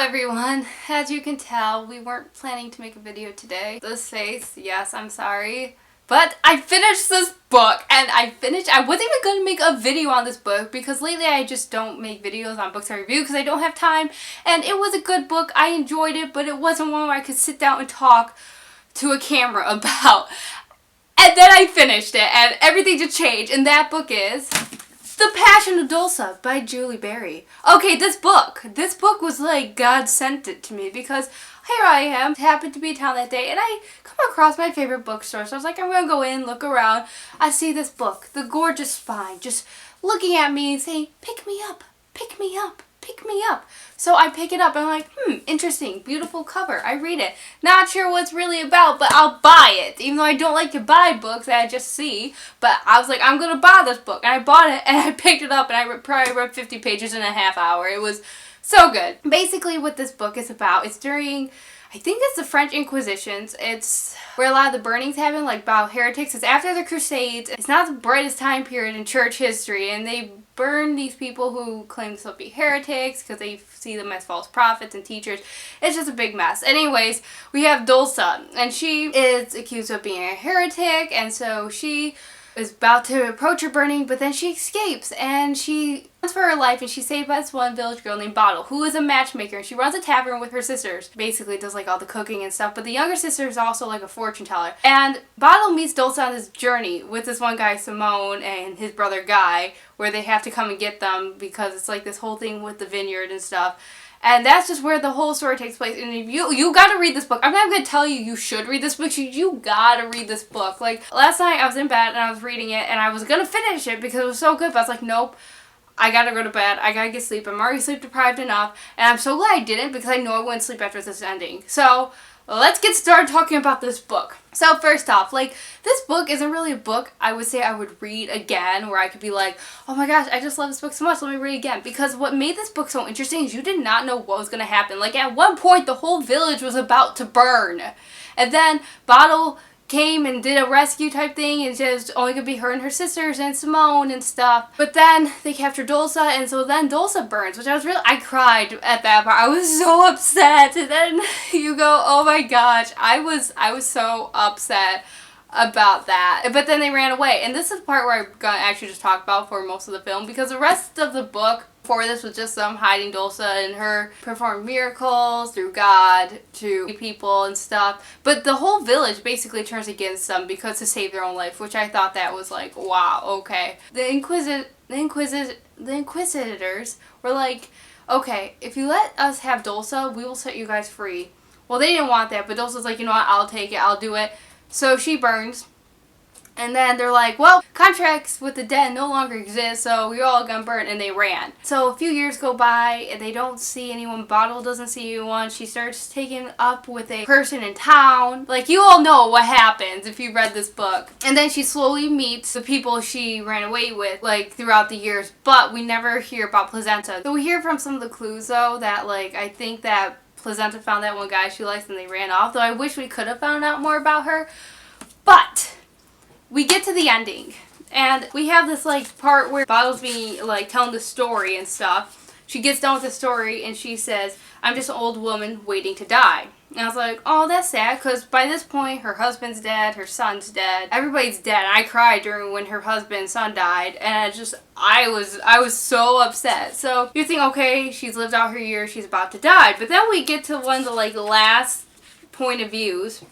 everyone. As you can tell, we weren't planning to make a video today. This face, yes, I'm sorry. But I finished this book, and I wasn't even going to make a video on this book because lately I just don't make videos on books I review because I don't have time. And it was a good book. I enjoyed it, but it wasn't one where I could sit down and talk to a camera about. And then I finished it, and everything just changed. And that book is The Passion of Dolssa by Julie Berry. Okay, this book was like God sent it to me because here I am, happened to be in town that day, and I come across my favorite bookstore. So I was like, I'm gonna go in, look around. I see this book, The Gorgeous Spine, just looking at me and saying, pick me up, pick me up, pick me up. So I pick it up and I'm like, interesting, beautiful cover. I read it. Not sure what it's really about, but I'll buy it. Even though I don't like to buy books that I just see. But I was like, I'm going to buy this book. And I bought it and I picked it up and I probably read 50 pages in a half hour. It was so good. Basically what this book is about, it's during, I think it's the French Inquisitions. It's where a lot of the burnings happen, like about heretics. It's after the Crusades. It's not the brightest time period in church history, and they burn these people who claim to be heretics because they see them as false prophets and teachers. It's just a big mess. Anyways, we have Dolssa, and she is accused of being a heretic, and so she is about to approach her burning, but then she escapes, and she runs for her life, and she's saved by this one village girl named Bottle, who is a matchmaker, and she runs a tavern with her sisters. Basically does like all the cooking and stuff, but the younger sister is also like a fortune teller. And Bottle meets Dolssa on this journey with this one guy, Simone, and his brother Guy, where they have to come and get them because it's like this whole thing with the vineyard and stuff. And that's just where the whole story takes place. And if you gotta read this book. I'm not gonna tell you you should read this book. You gotta read this book. Like, last night I was in bed and I was reading it and I was gonna finish it because it was so good. But I was like, nope. I gotta go to bed. I gotta get sleep. I'm already sleep deprived enough. And I'm so glad I didn't because I know I wouldn't sleep after this ending. So, let's get started talking about this book. So first off, like, this book isn't really a book I would say I would read again, where I could be like, oh my gosh, I just love this book so much, let me read it again. Because what made this book so interesting is you did not know what was going to happen. Like, at one point, the whole village was about to burn. And then Bottle came and did a rescue type thing, and just only could be her and her sisters and Simone and stuff. But then they captured Dolssa, and so then Dolssa burns, which I cried at that part. I was so upset. And then you go, oh my gosh, I was so upset about that. But then they ran away, and this is the part where I'm gonna actually just talk about for most of the film, because the rest of the book before this was just them hiding Dolssa and her performing miracles through God to people and stuff. But the whole village basically turns against them because to save their own life, which I thought that was like, wow, okay. The Inquisitors were like, okay, if you let us have Dolssa, we will set you guys free. Well, they didn't want that, but Dolssa's like, you know what, I'll take it, I'll do it. So she burns. And then they're like, well, contracts with the dead no longer exist, so we're all gonna burn, and they ran. So a few years go by, and they don't see anyone. Bottle doesn't see anyone. She starts taking up with a person in town. Like, you all know what happens if you read this book. And then she slowly meets the people she ran away with, like, throughout the years, but we never hear about Placenta. So we hear from some of the clues, though, that, like, I think that Placenta found that one guy she likes and they ran off, though I wish we could have found out more about her. But we get to the ending, and we have this, like, part where Bottle's being, like, telling the story and stuff. She gets done with the story, and she says, I'm just an old woman waiting to die. And I was like, oh, that's sad, because by this point, her husband's dead, her son's dead, everybody's dead. I cried during when her husband and son died, and I was so upset. So you think, okay, she's lived out her years, she's about to die. But then we get to one of the, like, last point of views,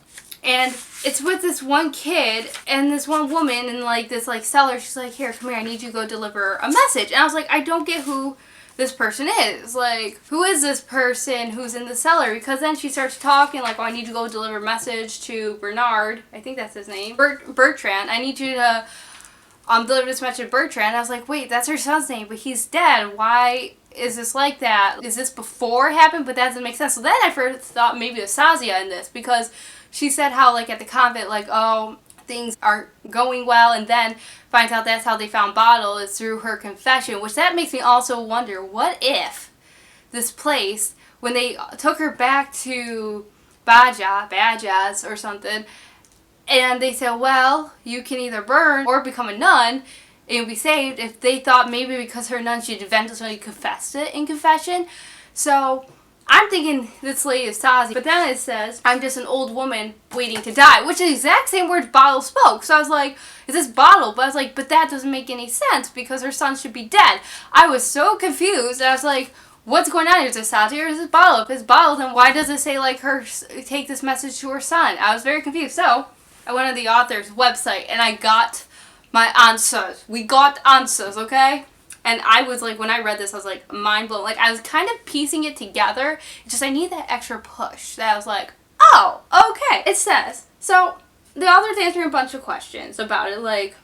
and it's with this one kid and this one woman and, like, this, like, seller. She's like, here, come here, I need you to go deliver a message. And I was like, I don't get who this person is. Like, who is this person who's in the cellar? Because then she starts talking, like, oh, I need to go deliver a message to Bernard. I think that's his name. Bertrand. I need you to deliver this message to Bertrand. I was like, wait, that's her son's name, but he's dead. Why is this like that? Is this before it happened? But that doesn't make sense. So then I first thought maybe it was Sazia in this, because she said how, like, at the convent, like, oh, things aren't going well, and then finds out that's how they found Bottle is through her confession, which that makes me also wonder, what if this place, when they took her back to Bajas or something, and they said, well, you can either burn or become a nun and be saved, if they thought maybe because her nun, she'd eventually confessed it in confession. So I'm thinking this lady is Sazi, but then it says, I'm just an old woman waiting to die, which is the exact same words Bottle spoke. So I was like, is this Bottle? But I was like, but that doesn't make any sense because her son should be dead. I was so confused. I was like, what's going on here? Is this Sazi or is this Bottle? If it's Bottle, then why does it say, like, her take this message to her son? I was very confused. So I went to the author's website and I got my answers. We got answers, okay? And I was like, when I read this, I was like, mind blown. Like, I was kind of piecing it together. It's just I need that extra push. That I was like, oh, okay. It says, so the author's answering a bunch of questions about it. Like,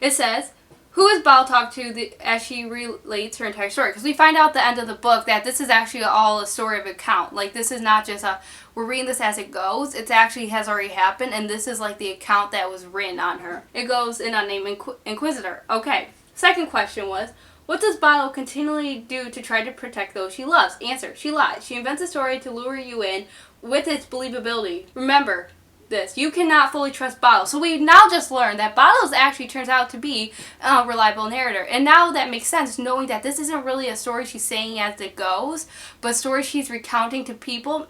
it says, who is Bal talk to as she relates her entire story? Because we find out at the end of the book that this is actually all a story of account. Like, this is not just we're reading this as it goes. It actually has already happened. And this is like the account that was written on her. It goes in Unnamed Inquisitor. Okay. Second question was, what does Bottle continually do to try to protect those she loves? Answer, she lies. She invents a story to lure you in with its believability. Remember this, you cannot fully trust Bottle. So we now just learned that Bottle actually turns out to be a reliable narrator. And now that makes sense, knowing that this isn't really a story she's saying as it goes, but a story she's recounting to people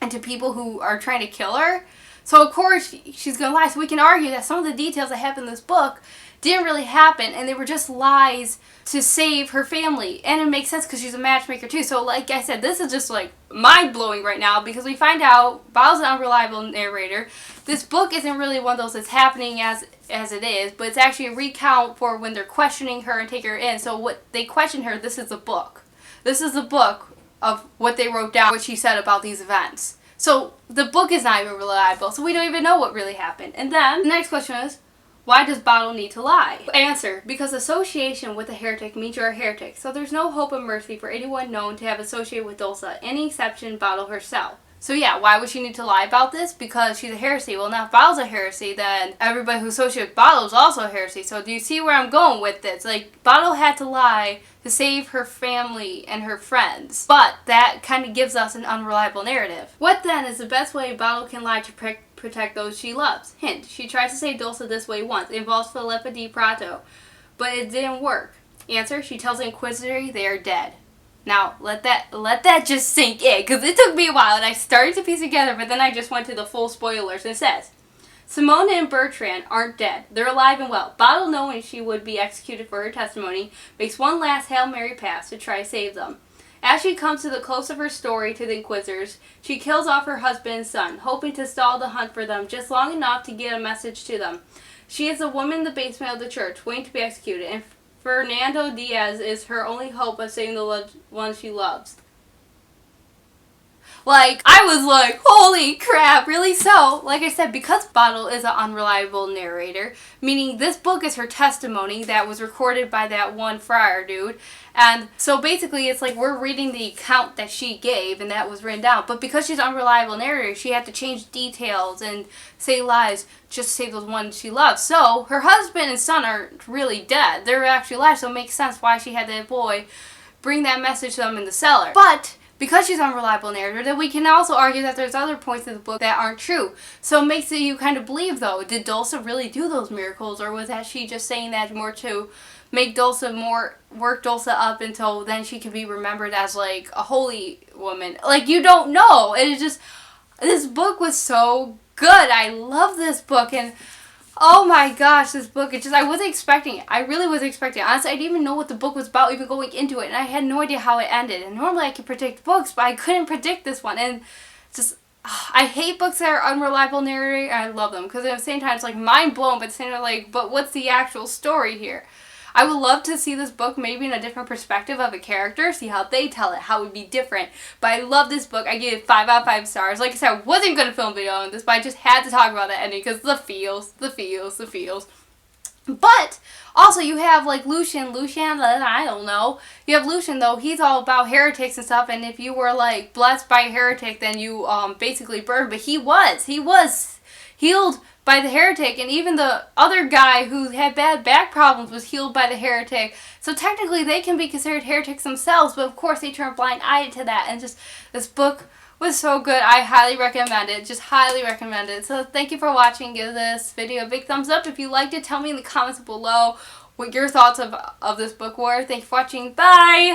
and to people who are trying to kill her. So of course she's going to lie. So we can argue that some of the details that happen in this book didn't really happen, and they were just lies to save her family. And it makes sense because she's a matchmaker too. So like I said, this is just like mind-blowing right now because we find out Baal's an unreliable narrator. This book isn't really one of those that's happening as it is, but it's actually a recount for when they're questioning her and take her in. So what they question her, this is the book. This is the book of what they wrote down, what she said about these events. So the book is not even reliable, so we don't even know what really happened. And then the next question is, why does Bottle need to lie? Answer, because association with a heretic means you're a heretic, so there's no hope of mercy for anyone known to have associated with Dolssa, any exception Bottle herself. So yeah, why would she need to lie about this? Because she's a heresy. Well, now if Bottle's a heresy, then everybody who associates with Bottle is also a heresy. So do you see where I'm going with this? Like, Bottle had to lie to save her family and her friends. But that kind of gives us an unreliable narrative. What then is the best way Bottle can lie to protect those she loves? Hint, she tries to save Dolssa this way once. It involves Filippa di Prato, but it didn't work. Answer, she tells the Inquisitor they are dead. Now, let that just sink in, because it took me a while, and I started to piece it together, but then I just went to the full spoilers, and it says, Simona and Bertrand aren't dead. They're alive and well. Bottle, knowing she would be executed for her testimony, makes one last Hail Mary pass to try to save them. As she comes to the close of her story to the Inquisitors, she kills off her husband and son, hoping to stall the hunt for them just long enough to get a message to them. She is a woman in the basement of the church, waiting to be executed, and Fernando Diaz is her only hope of saving the one she loves. Like, I was like, holy crap, really? So, like I said, because Bottle is an unreliable narrator, meaning this book is her testimony that was recorded by that one friar dude, and so basically it's like we're reading the account that she gave and that was written down, but because she's an unreliable narrator, she had to change details and say lies just to save those ones she loves. So, her husband and son aren't really dead. They're actually alive, so it makes sense why she had that boy bring that message to them in the cellar. But because she's an unreliable narrator, then we can also argue that there's other points in the book that aren't true. So it makes you kind of believe, though, did Dolssa really do those miracles, or was that she just saying that more to make Dolssa work Dolssa up until then she could be remembered as, like, a holy woman? Like, you don't know. It is just, this book was so good. I love this book, and oh my gosh, this book, I wasn't expecting it. I really wasn't expecting it. Honestly, I didn't even know what the book was about even going into it, and I had no idea how it ended. And normally I can predict books, but I couldn't predict this one. And just, I hate books that are unreliable narrating, and I love them. Because at the same time, it's like mind blown, but at the same time, like, but what's the actual story here? I would love to see this book maybe in a different perspective of a character, see how they tell it, how it would be different. But I love this book. I gave it 5 out of 5 stars. Like I said, I wasn't going to film a video on this, but I just had to talk about that ending because the feels. But also you have like Lucian, I don't know. You have Lucian though, he's all about heretics and stuff, and if you were like blessed by a heretic, then you basically burned. But he was healed by the heretic, and even the other guy who had bad back problems was healed by the heretic. So technically they can be considered heretics themselves, but of course they turn a blind eye to that. And just, this book was so good. I highly recommend it. Just highly recommend it. So thank you for watching. Give this video a big thumbs up if you liked it. Tell me in the comments below what your thoughts of this book were. Thank you for watching. Bye!